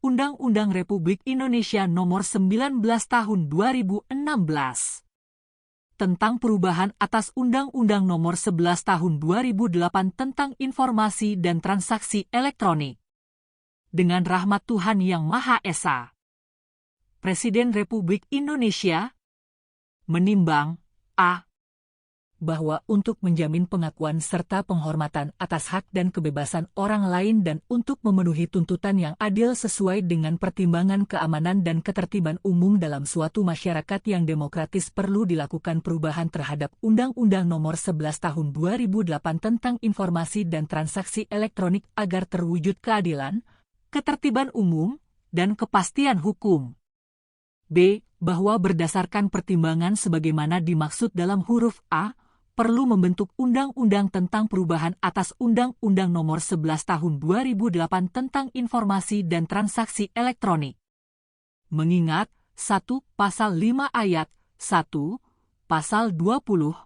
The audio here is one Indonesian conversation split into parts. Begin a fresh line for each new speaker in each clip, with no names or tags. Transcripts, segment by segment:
Undang-Undang Republik Indonesia Nomor 19 Tahun 2016 tentang perubahan atas Undang-Undang Nomor 11 Tahun 2008 tentang Informasi dan Transaksi Elektronik. Dengan rahmat Tuhan Yang Maha Esa, Presiden Republik Indonesia menimbang a. bahwa untuk menjamin pengakuan serta penghormatan atas hak dan kebebasan orang lain dan untuk memenuhi tuntutan yang adil sesuai dengan pertimbangan keamanan dan ketertiban umum dalam suatu masyarakat yang demokratis perlu dilakukan perubahan terhadap Undang-Undang Nomor 11 Tahun 2008 tentang Informasi dan Transaksi Elektronik agar terwujud keadilan, ketertiban umum, dan kepastian hukum. B. Bahwa berdasarkan pertimbangan sebagaimana dimaksud dalam huruf A, perlu membentuk undang-undang tentang perubahan atas Undang-Undang Nomor 11 Tahun 2008 tentang Informasi dan Transaksi Elektronik. Mengingat 1. Pasal 5 Ayat 1, Pasal 20,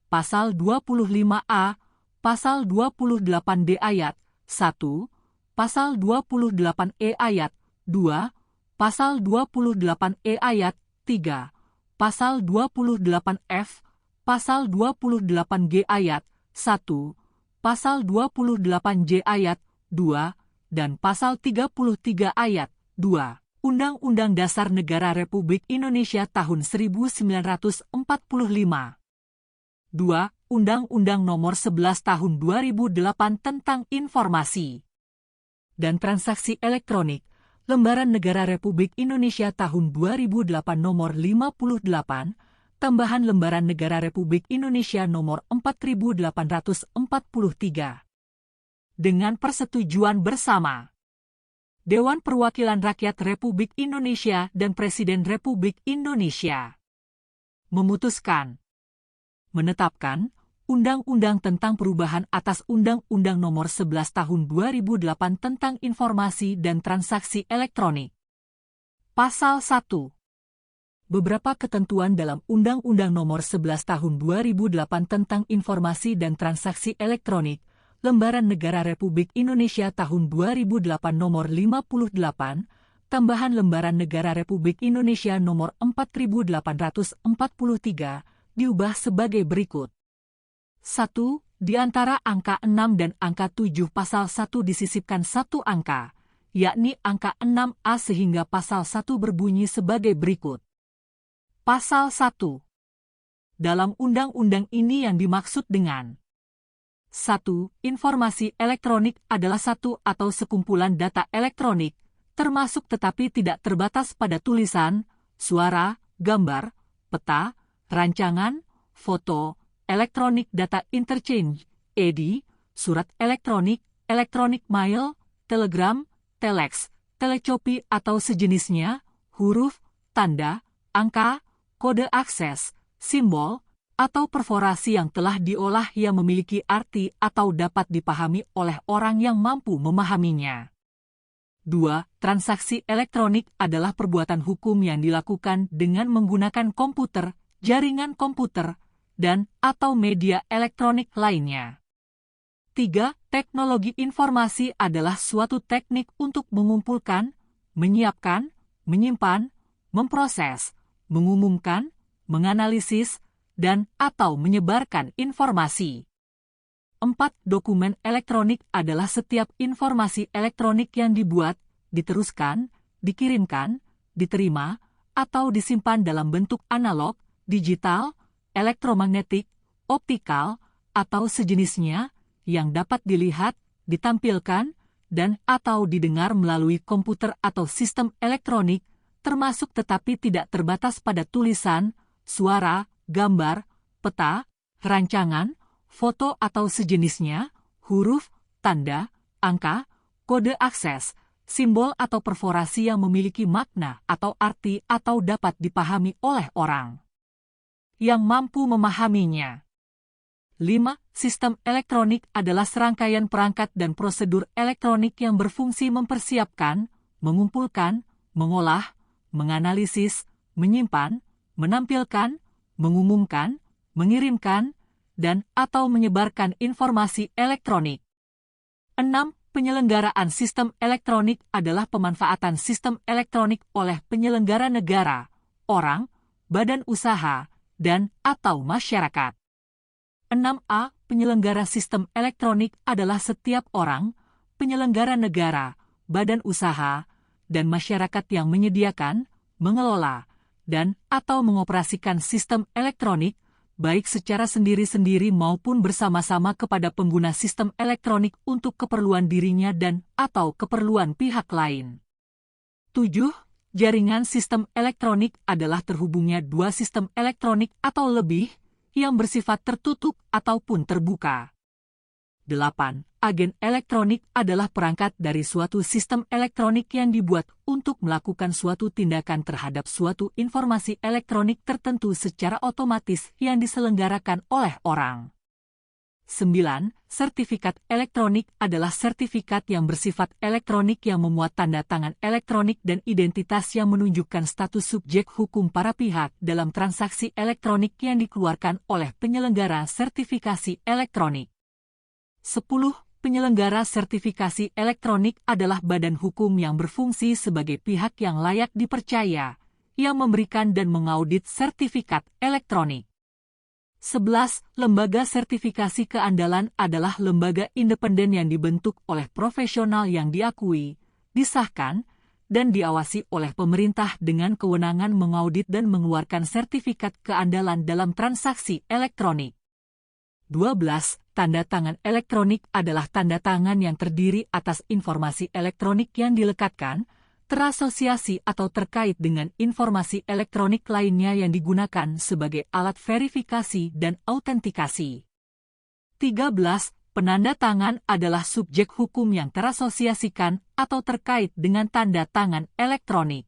Pasal 25A, Pasal 28D Ayat 1, Pasal 28E Ayat 2, Pasal 28E Ayat 3, Pasal 28F, Pasal 28G Ayat 1, Pasal 28J Ayat 2, dan Pasal 33 Ayat 2, Undang-Undang Dasar Negara Republik Indonesia tahun 1945. 2. Undang-Undang Nomor 11 Tahun 2008 tentang Informasi dan Transaksi Elektronik, Lembaran Negara Republik Indonesia tahun 2008 Nomor 58, Tambahan Lembaran Negara Republik Indonesia Nomor 4843. Dengan persetujuan bersama Dewan Perwakilan Rakyat Republik Indonesia dan Presiden Republik Indonesia memutuskan menetapkan Undang-Undang tentang perubahan atas Undang-Undang Nomor 11 Tahun 2008 tentang Informasi dan Transaksi Elektronik. Pasal 1. Beberapa ketentuan dalam Undang-Undang Nomor 11 Tahun 2008 tentang Informasi dan Transaksi Elektronik, Lembaran Negara Republik Indonesia tahun 2008 Nomor 58, Tambahan Lembaran Negara Republik Indonesia Nomor 4843, diubah sebagai berikut. 1. Di antara angka 6 dan angka 7 pasal 1 disisipkan satu angka, yakni angka 6A sehingga pasal 1 berbunyi sebagai berikut. Pasal 1. Dalam undang-undang ini yang dimaksud dengan 1. Informasi elektronik adalah satu atau sekumpulan data elektronik, termasuk tetapi tidak terbatas pada tulisan, suara, gambar, peta, rancangan, foto, Electronic Data Interchange, EDI, surat elektronik, electronic mail, telegram, telex, telecopy atau sejenisnya, huruf, tanda, angka, kode akses, simbol, atau perforasi yang telah diolah yang memiliki arti atau dapat dipahami oleh orang yang mampu memahaminya. 2. Transaksi elektronik adalah perbuatan hukum yang dilakukan dengan menggunakan komputer, jaringan komputer, dan atau media elektronik lainnya. 3. Teknologi informasi adalah suatu teknik untuk mengumpulkan, menyiapkan, menyimpan, memproses, mengumumkan, menganalisis, dan atau menyebarkan informasi. 4. Dokumen elektronik adalah setiap informasi elektronik yang dibuat, diteruskan, dikirimkan, diterima, atau disimpan dalam bentuk analog, digital, elektromagnetik, optikal, atau sejenisnya, yang dapat dilihat, ditampilkan, dan atau didengar melalui komputer atau sistem elektronik, termasuk tetapi tidak terbatas pada tulisan, suara, gambar, peta, rancangan, foto atau sejenisnya, huruf, tanda, angka, kode akses, simbol atau perforasi yang memiliki makna atau arti atau dapat dipahami oleh orang yang mampu memahaminya. 5. Sistem elektronik adalah serangkaian perangkat dan prosedur elektronik yang berfungsi mempersiapkan, mengumpulkan, mengolah, menganalisis, menyimpan, menampilkan, mengumumkan, mengirimkan, dan atau menyebarkan informasi elektronik. 6. Penyelenggaraan sistem elektronik adalah pemanfaatan sistem elektronik oleh penyelenggara negara, orang, badan usaha, dan atau masyarakat. 6A. Penyelenggara sistem elektronik adalah setiap orang, penyelenggara negara, badan usaha, dan masyarakat yang menyediakan, mengelola, dan atau mengoperasikan sistem elektronik, baik secara sendiri-sendiri maupun bersama-sama kepada pengguna sistem elektronik untuk keperluan dirinya dan atau keperluan pihak lain. 7. Jaringan sistem elektronik adalah terhubungnya dua sistem elektronik atau lebih yang bersifat tertutup ataupun terbuka. 8. Agen elektronik adalah perangkat dari suatu sistem elektronik yang dibuat untuk melakukan suatu tindakan terhadap suatu informasi elektronik tertentu secara otomatis yang diselenggarakan oleh orang. 9. Sertifikat elektronik adalah sertifikat yang bersifat elektronik yang memuat tanda tangan elektronik dan identitas yang menunjukkan status subjek hukum para pihak dalam transaksi elektronik yang dikeluarkan oleh penyelenggara sertifikasi elektronik. 10. Penyelenggara sertifikasi elektronik adalah badan hukum yang berfungsi sebagai pihak yang layak dipercaya, yang memberikan dan mengaudit sertifikat elektronik. 11. Lembaga sertifikasi keandalan adalah lembaga independen yang dibentuk oleh profesional yang diakui, disahkan, dan diawasi oleh pemerintah dengan kewenangan mengaudit dan mengeluarkan sertifikat keandalan dalam transaksi elektronik. 12. Tanda tangan elektronik adalah tanda tangan yang terdiri atas informasi elektronik yang dilekatkan, terasosiasi atau terkait dengan informasi elektronik lainnya yang digunakan sebagai alat verifikasi dan autentikasi. 13. Penanda tangan adalah subjek hukum yang terasosiasikan atau terkait dengan tanda tangan elektronik.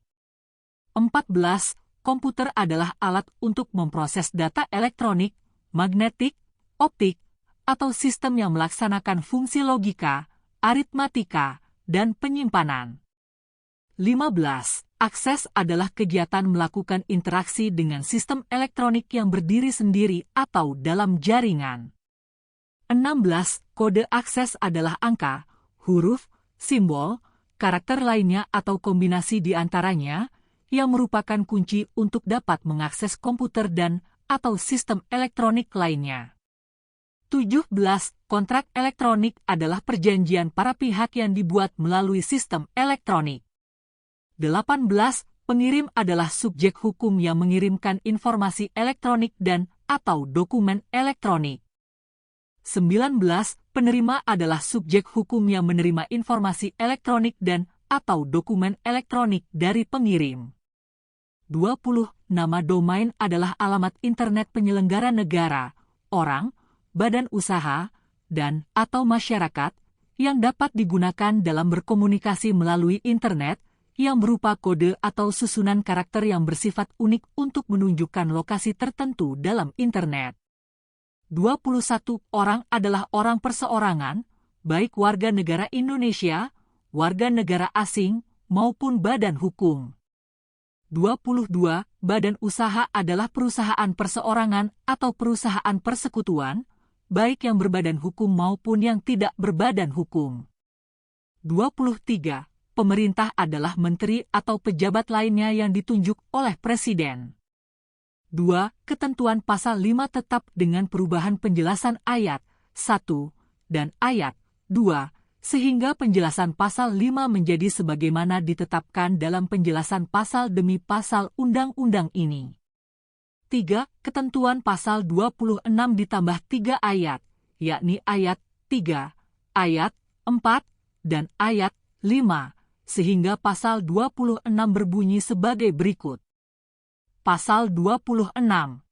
14. Komputer adalah alat untuk memproses data elektronik, magnetik, optik, atau sistem yang melaksanakan fungsi logika, aritmatika, dan penyimpanan. 15. Akses adalah kegiatan melakukan interaksi dengan sistem elektronik yang berdiri sendiri atau dalam jaringan. 16. Kode akses adalah angka, huruf, simbol, karakter lainnya atau kombinasi di antaranya, yang merupakan kunci untuk dapat mengakses komputer dan atau sistem elektronik lainnya. 17. Kontrak elektronik adalah perjanjian para pihak yang dibuat melalui sistem elektronik. 18. Pengirim adalah subjek hukum yang mengirimkan informasi elektronik dan atau dokumen elektronik. 19. Penerima adalah subjek hukum yang menerima informasi elektronik dan atau dokumen elektronik dari pengirim. 20. Nama domain adalah alamat internet penyelenggara negara, orang, badan usaha, dan atau masyarakat yang dapat digunakan dalam berkomunikasi melalui internet yang berupa kode atau susunan karakter yang bersifat unik untuk menunjukkan lokasi tertentu dalam internet. 21. Orang adalah orang perseorangan, baik warga negara Indonesia, warga negara asing, maupun badan hukum. 22. Badan usaha adalah perusahaan perseorangan atau perusahaan persekutuan, baik yang berbadan hukum maupun yang tidak berbadan hukum. 23. Pemerintah adalah menteri atau pejabat lainnya yang ditunjuk oleh Presiden. 2. Ketentuan pasal 5 tetap dengan perubahan penjelasan ayat 1 dan ayat 2, sehingga penjelasan pasal 5 menjadi sebagaimana ditetapkan dalam penjelasan pasal demi pasal undang-undang ini. 3. Ketentuan pasal 26 ditambah 3 ayat, yakni ayat 3, ayat 4, dan ayat 5, sehingga pasal 26 berbunyi sebagai berikut. Pasal 26. 1.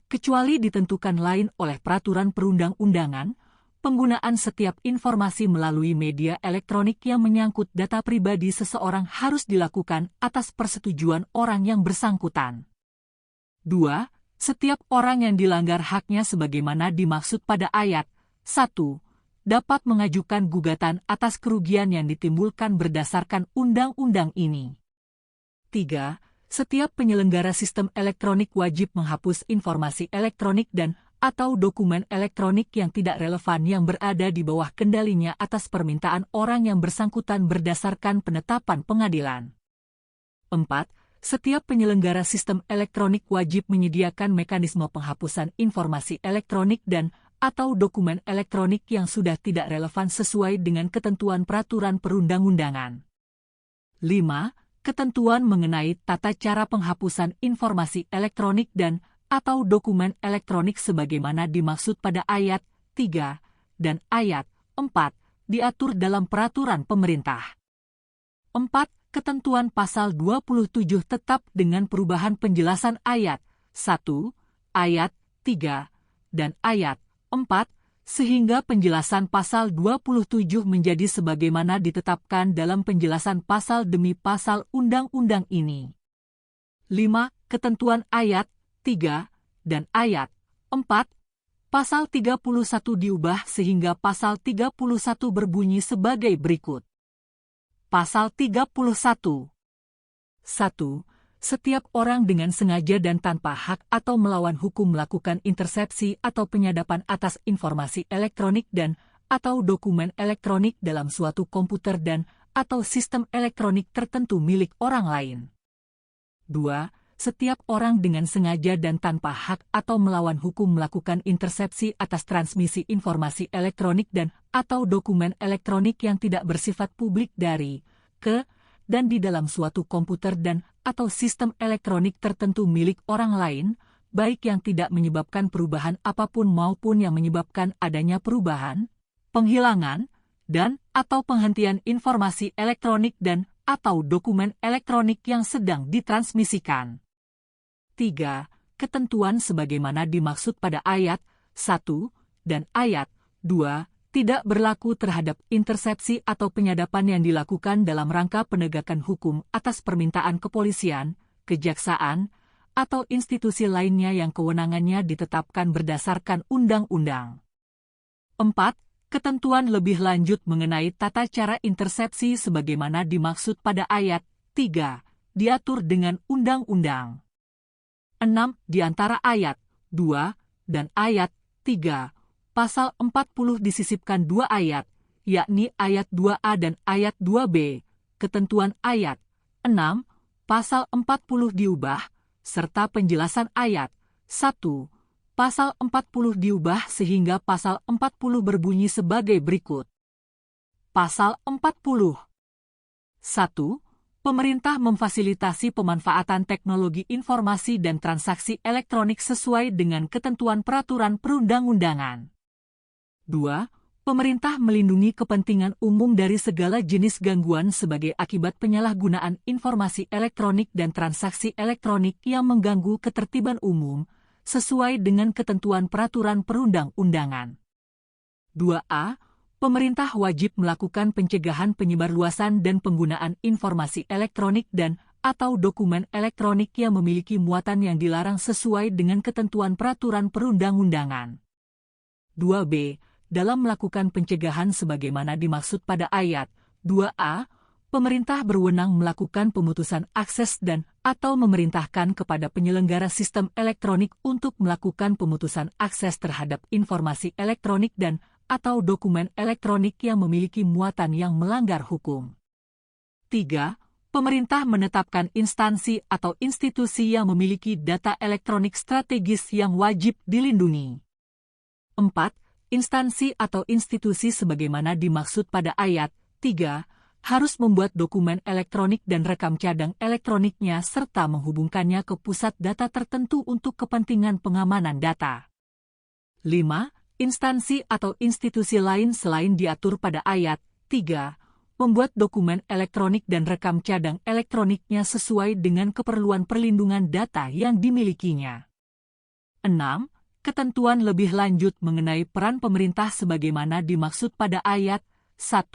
Kecuali ditentukan lain oleh peraturan perundang-undangan, penggunaan setiap informasi melalui media elektronik yang menyangkut data pribadi seseorang harus dilakukan atas persetujuan orang yang bersangkutan. 2. Setiap orang yang dilanggar haknya sebagaimana dimaksud pada ayat 1, dapat mengajukan gugatan atas kerugian yang ditimbulkan berdasarkan undang-undang ini. 3. Setiap penyelenggara sistem elektronik wajib menghapus informasi elektronik dan atau dokumen elektronik yang tidak relevan yang berada di bawah kendalinya atas permintaan orang yang bersangkutan berdasarkan penetapan pengadilan. 4. Setiap penyelenggara sistem elektronik wajib menyediakan mekanisme penghapusan informasi elektronik dan atau dokumen elektronik yang sudah tidak relevan sesuai dengan ketentuan peraturan perundang-undangan. 5. Ketentuan mengenai tata cara penghapusan informasi elektronik dan atau dokumen elektronik sebagaimana dimaksud pada ayat 3 dan ayat 4 diatur dalam peraturan pemerintah. 4. Ketentuan pasal 27 tetap dengan perubahan penjelasan ayat 1, ayat 3, dan ayat 4, sehingga penjelasan pasal 27 menjadi sebagaimana ditetapkan dalam penjelasan pasal demi pasal undang-undang ini. 5. Ketentuan ayat 3 dan ayat 4, pasal 31 diubah sehingga pasal 31 berbunyi sebagai berikut. Pasal 31. 1. Setiap orang dengan sengaja dan tanpa hak atau melawan hukum melakukan intersepsi atau penyadapan atas informasi elektronik dan atau dokumen elektronik dalam suatu komputer dan atau sistem elektronik tertentu milik orang lain. 2. Setiap orang dengan sengaja dan tanpa hak atau melawan hukum melakukan intersepsi atas transmisi informasi elektronik dan atau dokumen elektronik yang tidak bersifat publik dari, ke, dan di dalam suatu komputer dan atau sistem elektronik tertentu milik orang lain, baik yang tidak menyebabkan perubahan apapun maupun yang menyebabkan adanya perubahan, penghilangan, dan atau penghentian informasi elektronik dan atau dokumen elektronik yang sedang ditransmisikan. 3. Ketentuan sebagaimana dimaksud pada ayat 1 dan ayat 2 tidak berlaku terhadap intersepsi atau penyadapan yang dilakukan dalam rangka penegakan hukum atas permintaan kepolisian, kejaksaan, atau institusi lainnya yang kewenangannya ditetapkan berdasarkan undang-undang. 4. Ketentuan lebih lanjut mengenai tata cara intersepsi sebagaimana dimaksud pada ayat 3 diatur dengan undang-undang. 6. Di antara ayat 2 dan ayat 3, pasal 40 disisipkan 2 ayat, yakni ayat 2A dan ayat 2B. Ketentuan ayat 6, pasal 40 diubah, serta penjelasan ayat 1, pasal 40 diubah sehingga pasal 40 berbunyi sebagai berikut. Pasal 40. 1. Pemerintah memfasilitasi pemanfaatan teknologi informasi dan transaksi elektronik sesuai dengan ketentuan peraturan perundang-undangan. 2. Pemerintah melindungi kepentingan umum dari segala jenis gangguan sebagai akibat penyalahgunaan informasi elektronik dan transaksi elektronik yang mengganggu ketertiban umum, sesuai dengan ketentuan peraturan perundang-undangan. 2a. Pemerintah wajib melakukan pencegahan penyebarluasan dan penggunaan informasi elektronik dan atau dokumen elektronik yang memiliki muatan yang dilarang sesuai dengan ketentuan peraturan perundang-undangan. 2b. Dalam melakukan pencegahan sebagaimana dimaksud pada ayat 2a, pemerintah berwenang melakukan pemutusan akses dan atau memerintahkan kepada penyelenggara sistem elektronik untuk melakukan pemutusan akses terhadap informasi elektronik dan atau dokumen elektronik yang memiliki muatan yang melanggar hukum. 3. Pemerintah menetapkan instansi atau institusi yang memiliki data elektronik strategis yang wajib dilindungi. 4. Instansi atau institusi sebagaimana dimaksud pada ayat 3 harus membuat dokumen elektronik dan rekam cadang elektroniknya serta menghubungkannya ke pusat data tertentu untuk kepentingan pengamanan data. 5. Instansi atau institusi lain selain diatur pada ayat 3 membuat dokumen elektronik dan rekam cadang elektroniknya sesuai dengan keperluan perlindungan data yang dimilikinya. 6. Ketentuan lebih lanjut mengenai peran pemerintah sebagaimana dimaksud pada ayat 1,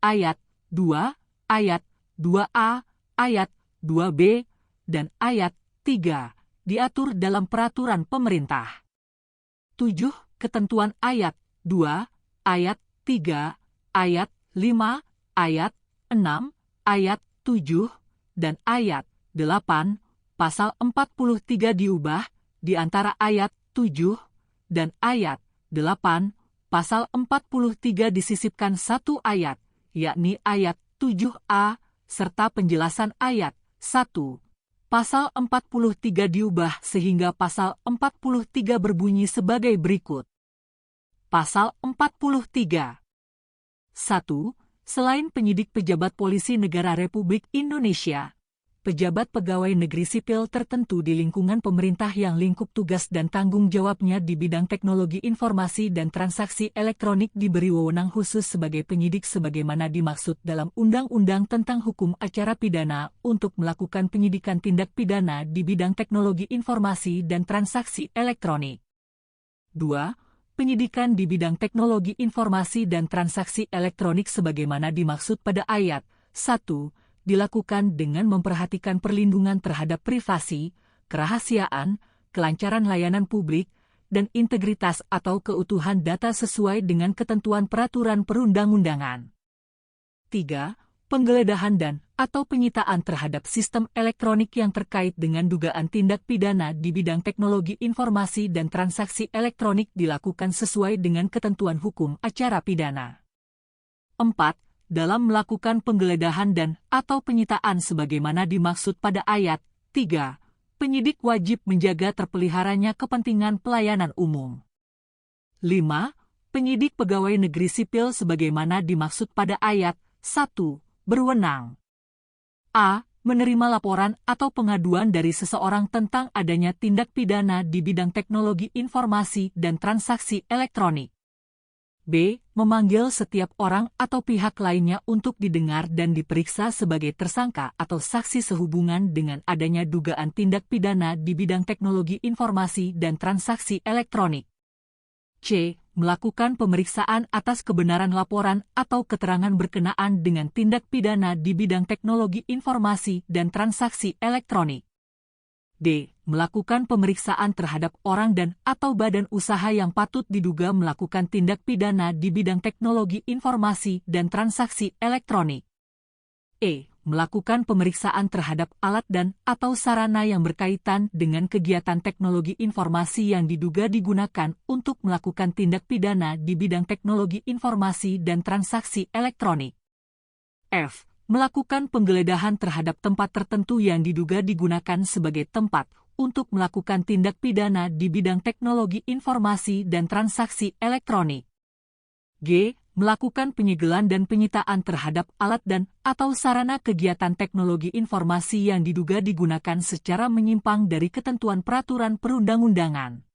ayat 2, ayat 2a, ayat 2b, dan ayat 3 diatur dalam peraturan pemerintah. 7. Ketentuan ayat 2, ayat 3, ayat 5, ayat 6, ayat 7, dan ayat 8, pasal 43 diubah, di antara ayat 7 dan ayat 8, pasal 43 disisipkan satu ayat, yakni ayat 7a, serta penjelasan ayat 1. Pasal 43 diubah sehingga pasal 43 berbunyi sebagai berikut. Pasal 43. 1. Selain penyidik pejabat polisi negara Republik Indonesia, pejabat pegawai negeri sipil tertentu di lingkungan pemerintah yang lingkup tugas dan tanggung jawabnya di bidang teknologi informasi dan transaksi elektronik diberi wewenang khusus sebagai penyidik sebagaimana dimaksud dalam Undang-Undang tentang Hukum Acara Pidana untuk melakukan penyidikan tindak pidana di bidang teknologi informasi dan transaksi elektronik. 2. Penyidikan di bidang teknologi informasi dan transaksi elektronik sebagaimana dimaksud pada ayat 1, dilakukan dengan memperhatikan perlindungan terhadap privasi, kerahasiaan, kelancaran layanan publik, dan integritas atau keutuhan data sesuai dengan ketentuan peraturan perundang-undangan. 3. Penggeledahan dan/atau penyitaan terhadap sistem elektronik yang terkait dengan dugaan tindak pidana di bidang teknologi informasi dan transaksi elektronik dilakukan sesuai dengan ketentuan hukum acara pidana. 4. Dalam melakukan penggeledahan dan/atau penyitaan sebagaimana dimaksud pada ayat 3, penyidik wajib menjaga terpeliharanya kepentingan pelayanan umum. 5. Penyidik pegawai negeri sipil sebagaimana dimaksud pada ayat 1, berwenang a. Menerima laporan atau pengaduan dari seseorang tentang adanya tindak pidana di bidang teknologi informasi dan transaksi elektronik. B. Memanggil setiap orang atau pihak lainnya untuk didengar dan diperiksa sebagai tersangka atau saksi sehubungan dengan adanya dugaan tindak pidana di bidang teknologi informasi dan transaksi elektronik. C. Melakukan pemeriksaan atas kebenaran laporan atau keterangan berkenaan dengan tindak pidana di bidang teknologi informasi dan transaksi elektronik. D. Melakukan pemeriksaan terhadap orang dan/atau badan usaha yang patut diduga melakukan tindak pidana di bidang teknologi informasi dan transaksi elektronik. E. Melakukan pemeriksaan terhadap alat dan/atau sarana yang berkaitan dengan kegiatan teknologi informasi yang diduga digunakan untuk melakukan tindak pidana di bidang teknologi informasi dan transaksi elektronik. F. Melakukan penggeledahan terhadap tempat tertentu yang diduga digunakan sebagai tempat untuk melakukan tindak pidana di bidang teknologi informasi dan transaksi elektronik. G. Melakukan penyegelan dan penyitaan terhadap alat dan/atau sarana kegiatan teknologi informasi yang diduga digunakan secara menyimpang dari ketentuan peraturan perundang-undangan.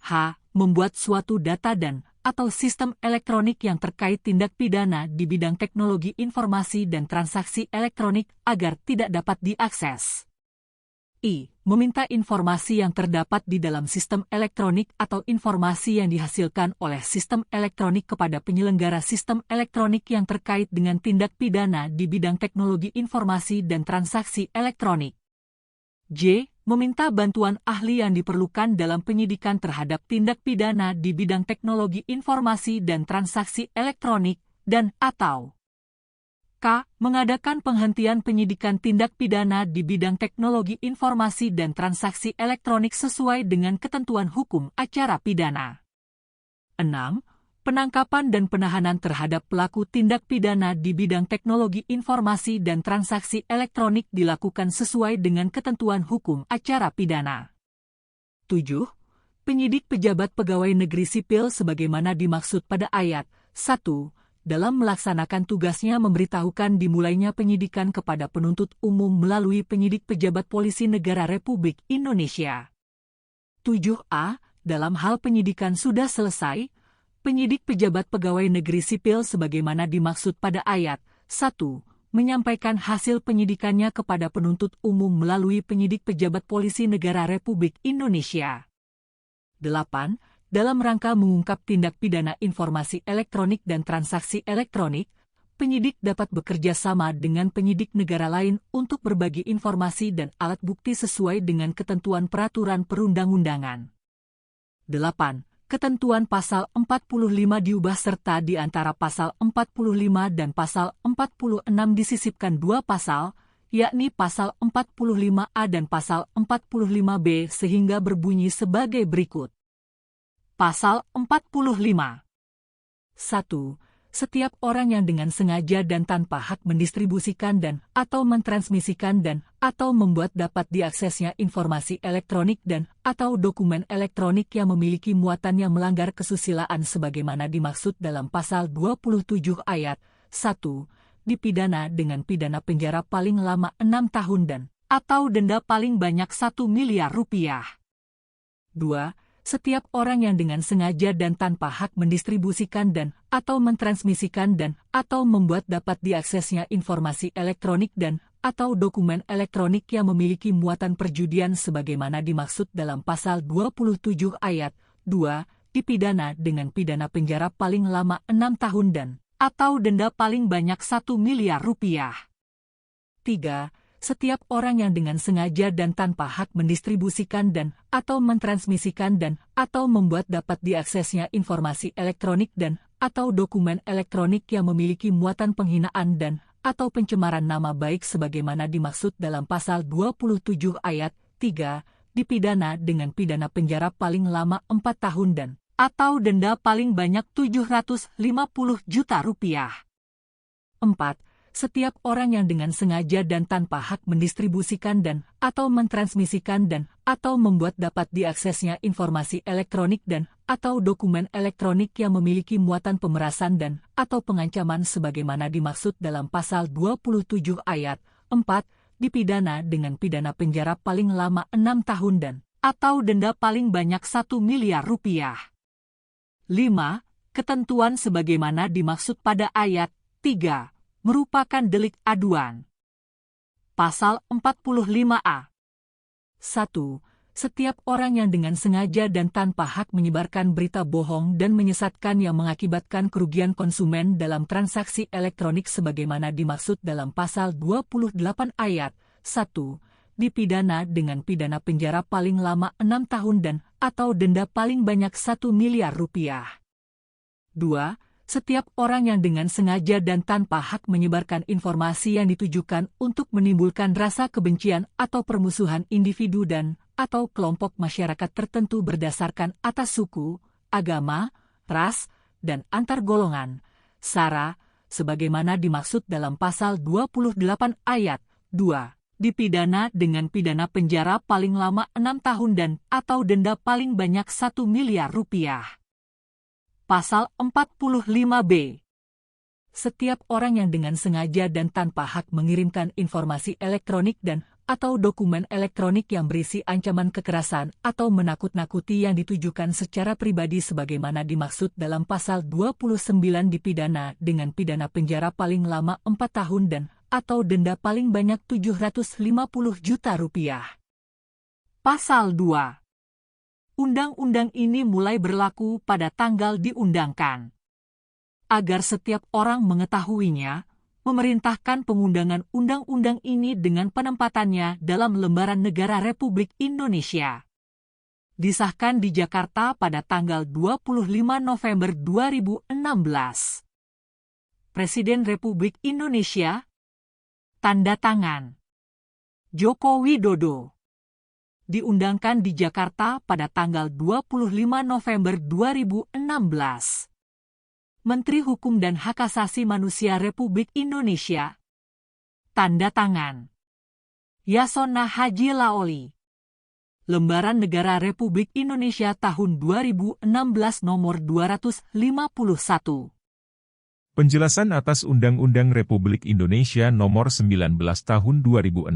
H. Membuat suatu data dan/atau sistem elektronik yang terkait tindak pidana di bidang teknologi informasi dan transaksi elektronik agar tidak dapat diakses. I. Meminta informasi yang terdapat di dalam sistem elektronik atau informasi yang dihasilkan oleh sistem elektronik kepada penyelenggara sistem elektronik yang terkait dengan tindak pidana di bidang teknologi informasi dan transaksi elektronik. J. Meminta bantuan ahli yang diperlukan dalam penyidikan terhadap tindak pidana di bidang teknologi informasi dan transaksi elektronik dan/atau K. Mengadakan penghentian penyidikan tindak pidana di bidang teknologi informasi dan transaksi elektronik sesuai dengan ketentuan hukum acara pidana. 6. Penangkapan dan penahanan terhadap pelaku tindak pidana di bidang teknologi informasi dan transaksi elektronik dilakukan sesuai dengan ketentuan hukum acara pidana. 7. Penyidik pejabat pegawai negeri sipil sebagaimana dimaksud pada ayat 1, dalam melaksanakan tugasnya memberitahukan dimulainya penyidikan kepada penuntut umum melalui penyidik pejabat polisi negara Republik Indonesia. 7a. Dalam hal penyidikan sudah selesai, penyidik pejabat pegawai negeri sipil sebagaimana dimaksud pada ayat 1, menyampaikan hasil penyidikannya kepada penuntut umum melalui penyidik pejabat polisi negara Republik Indonesia. 8. Dalam rangka mengungkap tindak pidana informasi elektronik dan transaksi elektronik, penyidik dapat bekerja sama dengan penyidik negara lain untuk berbagi informasi dan alat bukti sesuai dengan ketentuan peraturan perundang-undangan. 8. Ketentuan pasal 45 diubah serta di antara pasal 45 dan pasal 46 disisipkan dua pasal, yakni pasal 45A dan pasal 45B sehingga berbunyi sebagai berikut. Pasal 45. 1. Setiap orang yang dengan sengaja dan tanpa hak mendistribusikan dan atau mentransmisikan dan atau membuat dapat diaksesnya informasi elektronik dan atau dokumen elektronik yang memiliki muatan yang melanggar kesusilaan sebagaimana dimaksud dalam pasal 27 ayat 1, dipidana dengan pidana penjara paling lama 6 tahun dan atau denda paling banyak 1 miliar rupiah. 2. Setiap orang yang dengan sengaja dan tanpa hak mendistribusikan dan atau mentransmisikan dan atau membuat dapat diaksesnya informasi elektronik dan atau dokumen elektronik yang memiliki muatan perjudian sebagaimana dimaksud dalam pasal 27 ayat 2, dipidana dengan pidana penjara paling lama 6 tahun dan atau denda paling banyak 1 miliar rupiah. 3. Setiap orang yang dengan sengaja dan tanpa hak mendistribusikan dan atau mentransmisikan dan atau membuat dapat diaksesnya informasi elektronik dan atau dokumen elektronik yang memiliki muatan penghinaan dan atau pencemaran nama baik sebagaimana dimaksud dalam pasal 27 ayat 3, dipidana dengan pidana penjara paling lama 4 tahun dan atau denda paling banyak 750 juta rupiah. 4. Setiap orang yang dengan sengaja dan tanpa hak mendistribusikan dan atau mentransmisikan dan atau membuat dapat diaksesnya informasi elektronik dan atau dokumen elektronik yang memiliki muatan pemerasan dan atau pengancaman sebagaimana dimaksud dalam pasal 27 ayat 4, dipidana dengan pidana penjara paling lama 6 tahun dan atau denda paling banyak 1 miliar rupiah. 5. Ketentuan sebagaimana dimaksud pada ayat 3 merupakan delik aduan. Pasal 45A. 1. Setiap orang yang dengan sengaja dan tanpa hak menyebarkan berita bohong dan menyesatkan yang mengakibatkan kerugian konsumen dalam transaksi elektronik sebagaimana dimaksud dalam pasal 28 ayat 1, dipidana dengan pidana penjara paling lama 6 tahun dan atau denda paling banyak 1 miliar rupiah. 2. Setiap orang yang dengan sengaja dan tanpa hak menyebarkan informasi yang ditujukan untuk menimbulkan rasa kebencian atau permusuhan individu dan atau kelompok masyarakat tertentu berdasarkan atas suku, agama, ras, dan antar golongan, SARA, sebagaimana dimaksud dalam pasal 28 ayat 2, dipidana dengan pidana penjara paling lama 6 tahun dan atau denda paling banyak 1 miliar rupiah. Pasal 45B. Setiap orang yang dengan sengaja dan tanpa hak mengirimkan informasi elektronik dan atau dokumen elektronik yang berisi ancaman kekerasan atau menakut-nakuti yang ditujukan secara pribadi sebagaimana dimaksud dalam pasal 29 dipidana dengan pidana penjara paling lama 4 tahun dan atau denda paling banyak 750 juta rupiah. Pasal 2. Undang-undang ini mulai berlaku pada tanggal diundangkan. Agar setiap orang mengetahuinya, memerintahkan pengundangan undang-undang ini dengan penempatannya dalam Lembaran Negara Republik Indonesia. Disahkan di Jakarta pada tanggal 25 November 2016. Presiden Republik Indonesia. Tanda tangan. Joko Widodo. Diundangkan di Jakarta pada tanggal 25 November 2016. Menteri Hukum dan Hak Asasi Manusia Republik Indonesia. Tanda tangan. Yasona Haji Laoli. Lembaran Negara Republik Indonesia tahun 2016 nomor 251.
Penjelasan atas Undang-Undang Republik Indonesia Nomor 19 Tahun 2016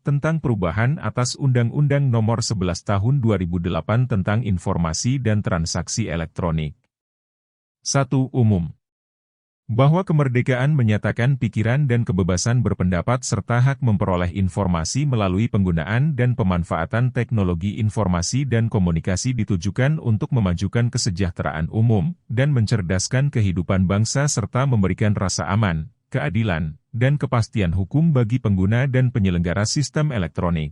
tentang perubahan atas Undang-Undang Nomor 11 Tahun 2008 tentang Informasi dan Transaksi Elektronik. 1. Umum. Bahwa kemerdekaan menyatakan pikiran dan kebebasan berpendapat serta hak memperoleh informasi melalui penggunaan dan pemanfaatan teknologi informasi dan komunikasi ditujukan untuk memajukan kesejahteraan umum dan mencerdaskan kehidupan bangsa serta memberikan rasa aman, keadilan, dan kepastian hukum bagi pengguna dan penyelenggara sistem elektronik.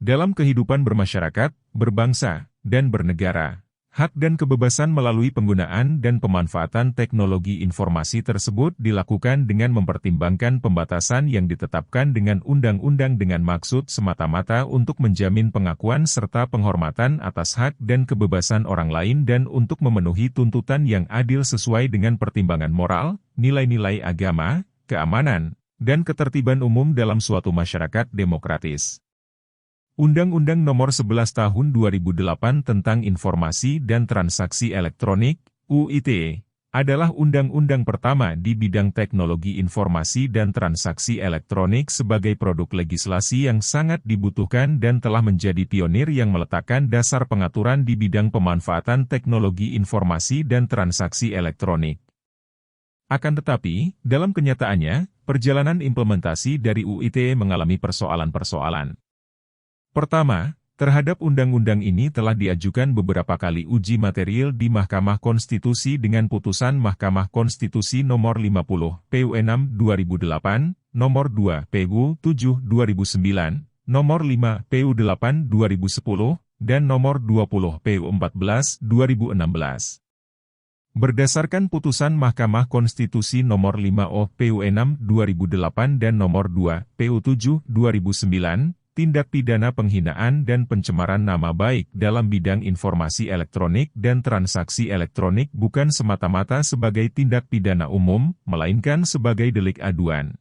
Dalam kehidupan bermasyarakat, berbangsa, dan bernegara, Hak dan kebebasan melalui penggunaan dan pemanfaatan teknologi informasi tersebut dilakukan dengan mempertimbangkan pembatasan yang ditetapkan dengan undang-undang dengan maksud semata-mata untuk menjamin pengakuan serta penghormatan atas hak dan kebebasan orang lain dan untuk memenuhi tuntutan yang adil sesuai dengan pertimbangan moral, nilai-nilai agama, keamanan, dan ketertiban umum dalam suatu masyarakat demokratis. Undang-Undang Nomor 11 Tahun 2008 tentang Informasi dan Transaksi Elektronik, UITE, adalah undang-undang pertama di bidang teknologi informasi dan transaksi elektronik sebagai produk legislasi yang sangat dibutuhkan dan telah menjadi pionir yang meletakkan dasar pengaturan di bidang pemanfaatan teknologi informasi dan transaksi elektronik. Akan tetapi, dalam kenyataannya, perjalanan implementasi dari UITE mengalami persoalan-persoalan. Pertama, terhadap undang-undang ini telah diajukan beberapa kali uji material di Mahkamah Konstitusi dengan putusan Mahkamah Konstitusi Nomor 50 PU6 2008, Nomor 2 PU 7 2009, Nomor 5 PU8 2010, dan Nomor 20 PU14 2016. Berdasarkan putusan Mahkamah Konstitusi Nomor 5 PU6 2008 dan Nomor 2 PU7 2009, tindak pidana penghinaan dan pencemaran nama baik dalam bidang informasi elektronik dan transaksi elektronik bukan semata-mata sebagai tindak pidana umum, melainkan sebagai delik aduan.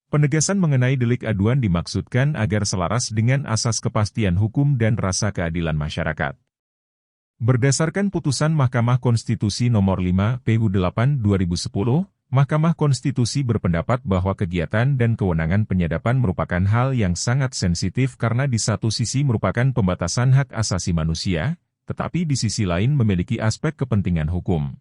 Penegasan mengenai delik aduan dimaksudkan agar selaras dengan asas kepastian hukum dan rasa keadilan masyarakat. Berdasarkan putusan Mahkamah Konstitusi Nomor 5 PU8 2010, Mahkamah Konstitusi berpendapat bahwa kegiatan dan kewenangan penyadapan merupakan hal yang sangat sensitif karena di satu sisi merupakan pembatasan hak asasi manusia, tetapi di sisi lain memiliki aspek kepentingan hukum.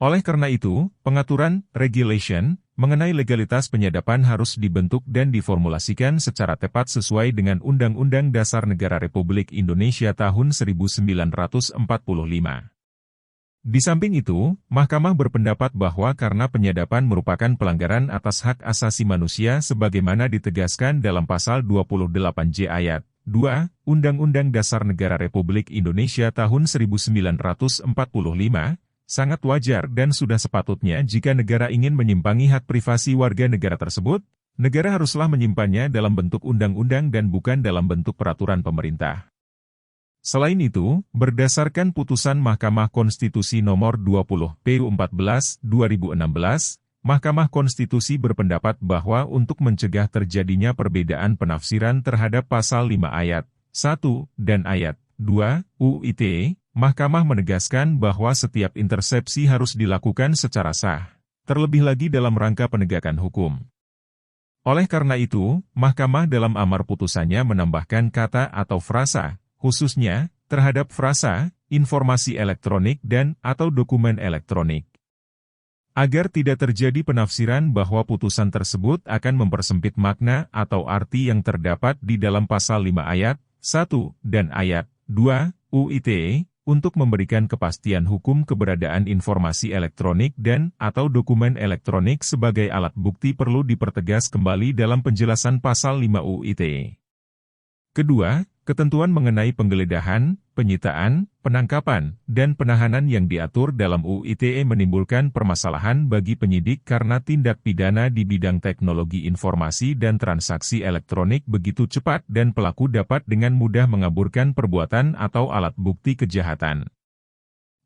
Oleh karena itu, pengaturan, regulation, mengenai legalitas penyadapan harus dibentuk dan diformulasikan secara tepat sesuai dengan Undang-Undang Dasar Negara Republik Indonesia tahun 1945. Di samping itu, Mahkamah berpendapat bahwa karena penyadapan merupakan pelanggaran atas hak asasi manusia sebagaimana ditegaskan dalam Pasal 28J Ayat 2, Undang-Undang Dasar Negara Republik Indonesia tahun 1945, sangat wajar dan sudah sepatutnya jika negara ingin menyimpangi hak privasi warga negara tersebut, negara haruslah menyimpannya dalam bentuk undang-undang dan bukan dalam bentuk peraturan pemerintah. Selain itu, berdasarkan putusan Mahkamah Konstitusi Nomor 20 PU14 2016, Mahkamah Konstitusi berpendapat bahwa untuk mencegah terjadinya perbedaan penafsiran terhadap Pasal 5 Ayat 1 dan Ayat 2 UITE, Mahkamah menegaskan bahwa setiap intersepsi harus dilakukan secara sah, terlebih lagi dalam rangka penegakan hukum. Oleh karena itu, Mahkamah dalam amar putusannya menambahkan kata atau frasa, khususnya, terhadap frasa, informasi elektronik dan/atau dokumen elektronik. Agar tidak terjadi penafsiran bahwa putusan tersebut akan mempersempit makna atau arti yang terdapat di dalam Pasal 5 Ayat 1 dan Ayat 2 UITE, untuk memberikan kepastian hukum keberadaan informasi elektronik dan/atau dokumen elektronik sebagai alat bukti perlu dipertegas kembali dalam penjelasan Pasal 5 UITE. Kedua, ketentuan mengenai penggeledahan, penyitaan, penangkapan, dan penahanan yang diatur dalam UITE menimbulkan permasalahan bagi penyidik karena tindak pidana di bidang teknologi informasi dan transaksi elektronik begitu cepat dan pelaku dapat dengan mudah mengaburkan perbuatan atau alat bukti kejahatan.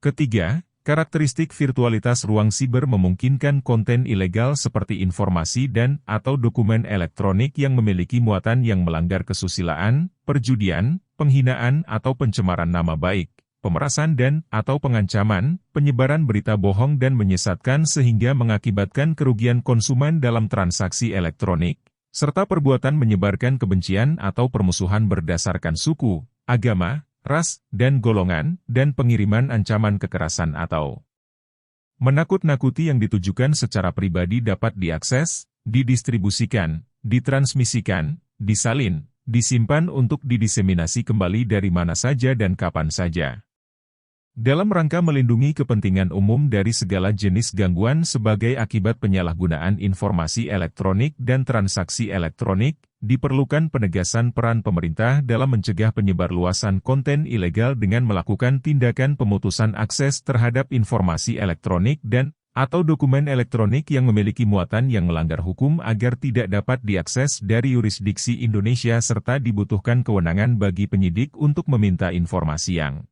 Ketiga, karakteristik virtualitas ruang siber memungkinkan konten ilegal seperti informasi dan/atau dokumen elektronik yang memiliki muatan yang melanggar kesusilaan, perjudian, penghinaan atau pencemaran nama baik, pemerasan dan/atau pengancaman, penyebaran berita bohong dan menyesatkan sehingga mengakibatkan kerugian konsumen dalam transaksi elektronik, serta perbuatan menyebarkan kebencian atau permusuhan berdasarkan suku, agama, ras, dan golongan, dan pengiriman ancaman kekerasan atau menakut-nakuti yang ditujukan secara pribadi dapat diakses, didistribusikan, ditransmisikan, disalin, disimpan untuk didiseminasi kembali dari mana saja dan kapan saja. Dalam rangka melindungi kepentingan umum dari segala jenis gangguan sebagai akibat penyalahgunaan informasi elektronik dan transaksi elektronik, diperlukan penegasan peran pemerintah dalam mencegah penyebarluasan konten ilegal dengan melakukan tindakan pemutusan akses terhadap informasi elektronik dan atau dokumen elektronik yang memiliki muatan yang melanggar hukum agar tidak dapat diakses dari yurisdiksi Indonesia serta dibutuhkan kewenangan bagi penyidik untuk meminta informasi yang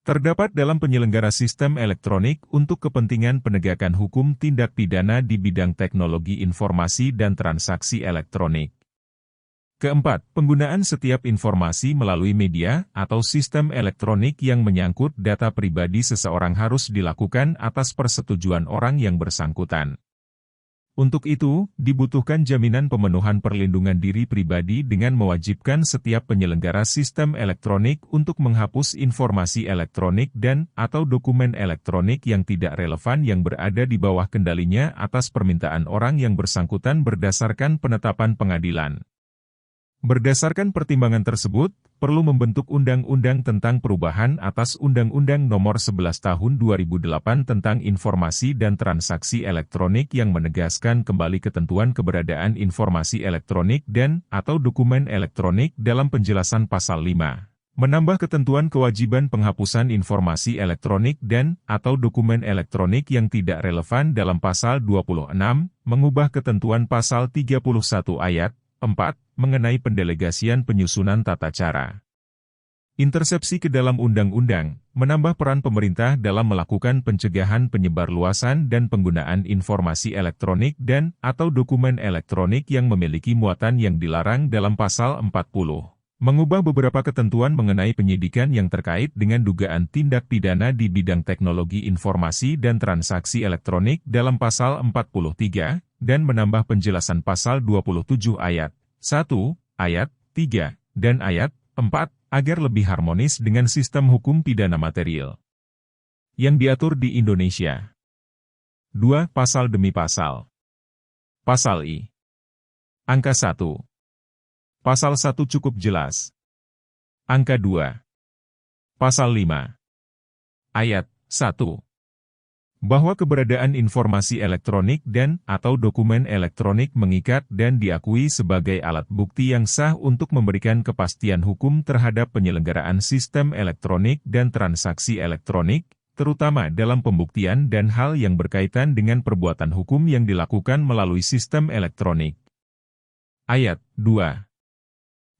terdapat dalam penyelenggara sistem elektronik untuk kepentingan penegakan hukum tindak pidana di bidang teknologi informasi dan transaksi elektronik. Keempat, penggunaan setiap informasi melalui media atau sistem elektronik yang menyangkut data pribadi seseorang harus dilakukan atas persetujuan orang yang bersangkutan. Untuk itu, dibutuhkan jaminan pemenuhan perlindungan diri pribadi dengan mewajibkan setiap penyelenggara sistem elektronik untuk menghapus informasi elektronik dan atau dokumen elektronik yang tidak relevan yang berada di bawah kendalinya atas permintaan orang yang bersangkutan berdasarkan penetapan pengadilan. Berdasarkan pertimbangan tersebut, perlu membentuk undang-undang tentang perubahan atas Undang-Undang Nomor 11 Tahun 2008 tentang Informasi dan Transaksi Elektronik yang menegaskan kembali ketentuan keberadaan informasi elektronik dan atau dokumen elektronik dalam penjelasan Pasal 5. Menambah ketentuan kewajiban penghapusan informasi elektronik dan atau dokumen elektronik yang tidak relevan dalam Pasal 26, mengubah ketentuan Pasal 31 Ayat 4, mengenai pendelegasian penyusunan tata cara intersepsi ke dalam undang-undang, menambah peran pemerintah dalam melakukan pencegahan penyebarluasan dan penggunaan informasi elektronik dan atau dokumen elektronik yang memiliki muatan yang dilarang dalam Pasal 40. Mengubah beberapa ketentuan mengenai penyidikan yang terkait dengan dugaan tindak pidana di bidang teknologi informasi dan transaksi elektronik dalam Pasal 43, dan menambah penjelasan Pasal 27 Ayat 1, Ayat 3, dan Ayat 4, agar lebih harmonis dengan sistem hukum pidana material yang diatur di Indonesia. 2. Pasal demi pasal. Pasal I. Angka 1. Pasal 1 cukup jelas. Angka 2. Pasal 5. Ayat 1. Bahwa keberadaan informasi elektronik dan atau dokumen elektronik mengikat dan diakui sebagai alat bukti yang sah untuk memberikan kepastian hukum terhadap penyelenggaraan sistem elektronik dan transaksi elektronik, terutama dalam pembuktian dan hal yang berkaitan dengan perbuatan hukum yang dilakukan melalui sistem elektronik. Ayat 2.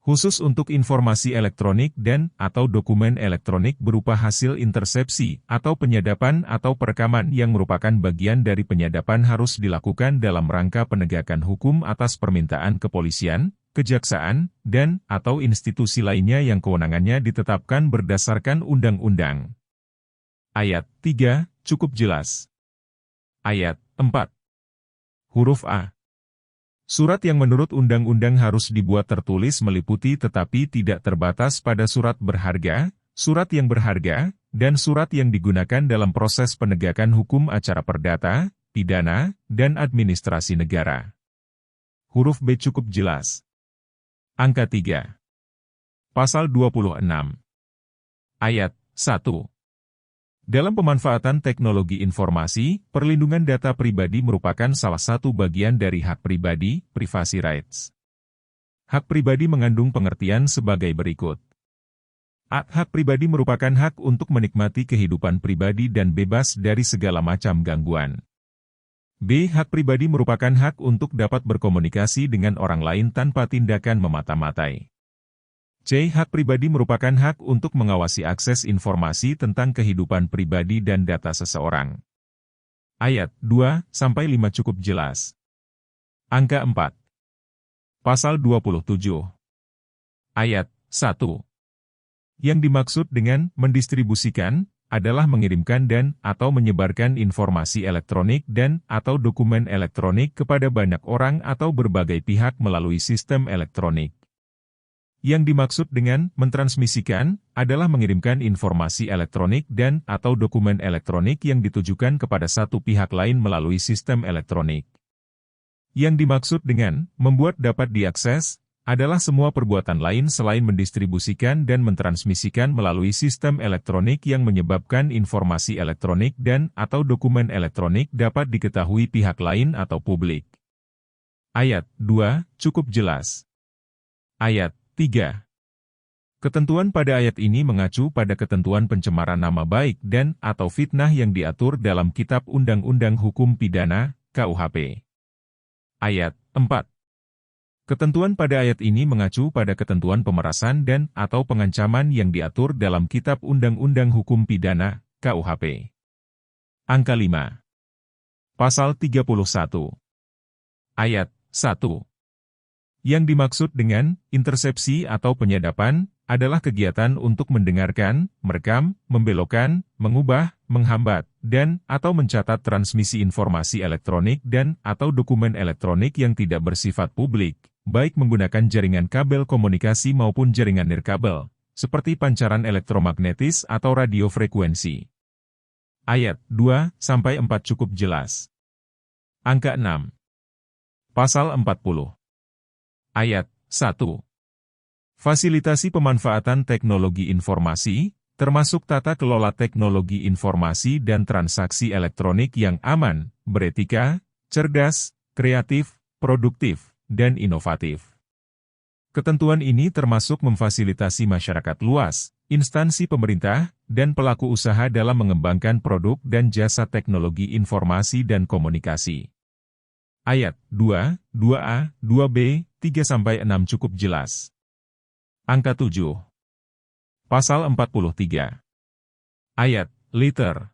Khusus untuk informasi elektronik dan atau dokumen elektronik berupa hasil intersepsi atau penyadapan atau perekaman yang merupakan bagian dari penyadapan harus dilakukan dalam rangka penegakan hukum atas permintaan kepolisian, kejaksaan, dan atau institusi lainnya yang kewenangannya ditetapkan berdasarkan undang-undang. Ayat 3, cukup jelas. Ayat 4. Huruf A. Surat yang menurut undang-undang harus dibuat tertulis meliputi tetapi tidak terbatas pada surat berharga, surat yang berharga, dan surat yang digunakan dalam proses penegakan hukum acara perdata, pidana, dan administrasi negara. Huruf B cukup jelas. Angka 3. Pasal 26. Ayat 1. Dalam pemanfaatan teknologi informasi, perlindungan data pribadi merupakan salah satu bagian dari hak pribadi, privacy rights. Hak pribadi mengandung pengertian sebagai berikut. A. Hak pribadi merupakan hak untuk menikmati kehidupan pribadi dan bebas dari segala macam gangguan. B. Hak pribadi merupakan hak untuk dapat berkomunikasi dengan orang lain tanpa tindakan memata-matai. C. Hak pribadi merupakan hak untuk mengawasi akses informasi tentang kehidupan pribadi dan data seseorang. Ayat 2-5 cukup jelas. Angka 4. Pasal 27. Ayat 1. Yang dimaksud dengan mendistribusikan adalah mengirimkan dan atau menyebarkan informasi elektronik dan atau dokumen elektronik kepada banyak orang atau berbagai pihak melalui sistem elektronik. Yang dimaksud dengan mentransmisikan adalah mengirimkan informasi elektronik dan atau dokumen elektronik yang ditujukan kepada satu pihak lain melalui sistem elektronik. Yang dimaksud dengan membuat dapat diakses adalah semua perbuatan lain selain mendistribusikan dan mentransmisikan melalui sistem elektronik yang menyebabkan informasi elektronik dan/atau dokumen elektronik dapat diketahui pihak lain atau publik. Ayat 2 cukup jelas. Ayat 3. Ketentuan pada ayat ini mengacu pada ketentuan pencemaran nama baik dan/atau fitnah yang diatur dalam Kitab Undang-Undang Hukum Pidana, KUHP. Ayat 4. Ketentuan pada ayat ini mengacu pada ketentuan pemerasan dan/atau pengancaman yang diatur dalam Kitab Undang-Undang Hukum Pidana, KUHP. Angka 5. Pasal 31. Ayat 1. Yang dimaksud dengan intersepsi atau penyadapan adalah kegiatan untuk mendengarkan, merekam, membelokkan, mengubah, menghambat, dan/atau mencatat transmisi informasi elektronik dan/atau dokumen elektronik yang tidak bersifat publik, baik menggunakan jaringan kabel komunikasi maupun jaringan nirkabel, seperti pancaran elektromagnetis atau radiofrekuensi. Ayat 2-4 cukup jelas. Angka 6. Pasal 40. Ayat 1. Fasilitasi pemanfaatan teknologi informasi, termasuk tata kelola teknologi informasi dan transaksi elektronik yang aman, beretika, cerdas, kreatif, produktif, dan inovatif. Ketentuan ini termasuk memfasilitasi masyarakat luas, instansi pemerintah, dan pelaku usaha dalam mengembangkan produk dan jasa teknologi informasi dan komunikasi. Ayat 2, 2a, 2b, 3-6 cukup jelas. Angka 7. Pasal 43. Ayat, liter.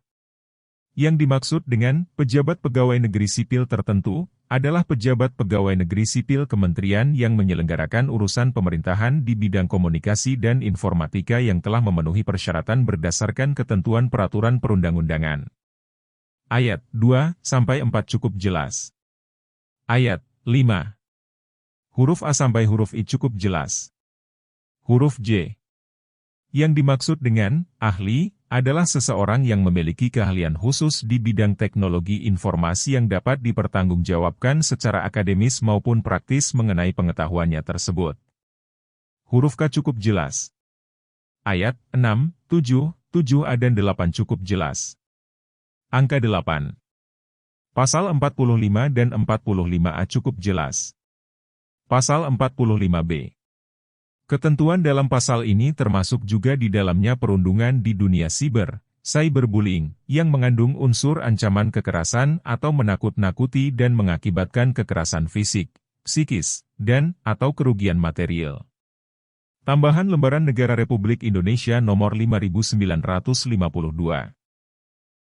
Yang dimaksud dengan pejabat pegawai negeri sipil tertentu adalah pejabat pegawai negeri sipil kementerian yang menyelenggarakan urusan pemerintahan di bidang komunikasi dan informatika yang telah memenuhi persyaratan berdasarkan ketentuan peraturan perundang-undangan. Ayat 2-4 cukup jelas. Ayat 5. Huruf A sampai huruf I cukup jelas. Huruf J. Yang dimaksud dengan ahli adalah seseorang yang memiliki keahlian khusus di bidang teknologi informasi yang dapat dipertanggungjawabkan secara akademis maupun praktis mengenai pengetahuannya tersebut. Huruf K cukup jelas. Ayat 6, 7, 7a dan 8 cukup jelas. Angka 8. Pasal 45 dan 45a cukup jelas. Pasal 45b. Ketentuan dalam pasal ini termasuk juga di dalamnya perundungan di dunia cyberbullying, yang mengandung unsur ancaman kekerasan atau menakut-nakuti dan mengakibatkan kekerasan fisik, psikis, dan/atau kerugian material. Tambahan Lembaran Negara Republik Indonesia Nomor 5952.